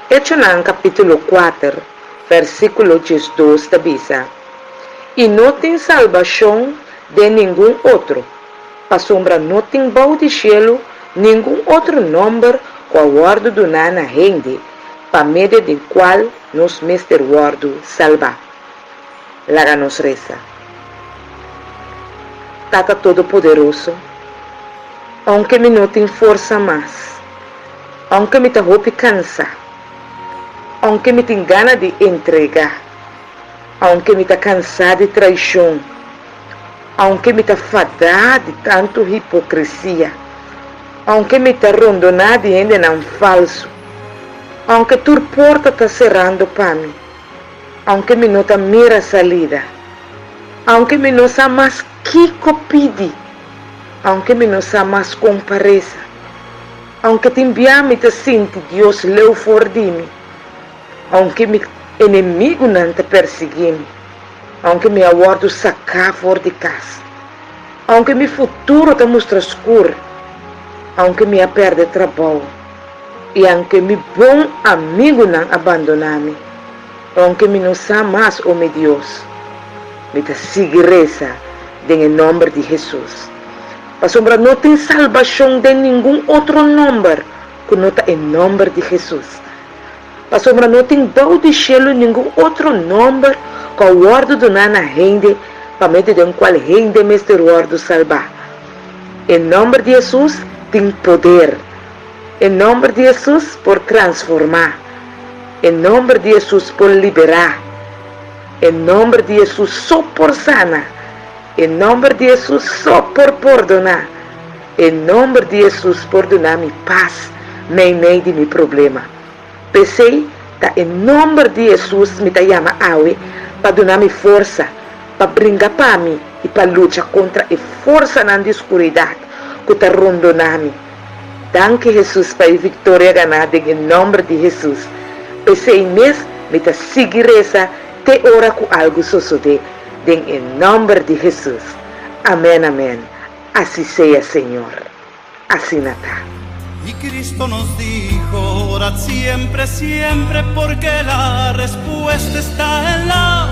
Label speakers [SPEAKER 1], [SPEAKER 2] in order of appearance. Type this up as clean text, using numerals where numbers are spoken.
[SPEAKER 1] Echanán capítulo 4, versículo 12 da Bisa. E não tem salvação de nenhum outro. A sombra não tem bau de cielo, nenhum outro nome com a guarda do nana rende, para meio de qual nos mestre guardo salva. Laga nos reza. Tata Todo-Poderoso, aunque me não tenho força mais, aunque me roupe cansa, aunque me tenha gana de entregar, aunque me está cansado de traição, aunque me está fadado de tanto hipocrisia, aunque me está rondonado de gente não falso, aunque tu porta está cerrando para mim, aunque me não está mira salida, aunque me não sabe mais que pedi, aunque me não sabe mais compareça, aunque te enviar-me te sinto Deus leu fora de mim, aunque me inimigo não te perseguir, aunque me aguardo sacar fora de casa, aunque meu futuro te mostra escuro, aunque me perde trabalho, e aunque meu bom amigo não abandonar-me, aunque me não sabe mais o meu Deus, me te seguireza em nome de Jesus. A sombra não tem salvação de nenhum outro nome que não está em nome de Jesus. A sombra não tem dom de cielo nenhum outro nome que o guarda do nana rende, para meio de qual rende mestre guardo salvar. Em nome de Jesus tem poder. Em nome de Jesus por transformar. Em nome de Jesus por liberar. Em nome de Jesus só por sanar. Em nome de Jesus só por perdonar. Em nome de Jesus por dar-me paz nem de meu problema. Pensei, tá em nome de Jesus me chama awe para dar-me força, para brincar para mim e para lutar contra a força na escuridão que está rondonando. Danke Jesus para a vitória ganhada em nome de Jesus. Pensei mesmo me tá seguir essa te ora com algo suceder. En nombre de Jesús. Amén, amén. Así sea, Señor. Así nata.
[SPEAKER 2] Y Cristo nos dijo, orad siempre, siempre, porque la respuesta está en la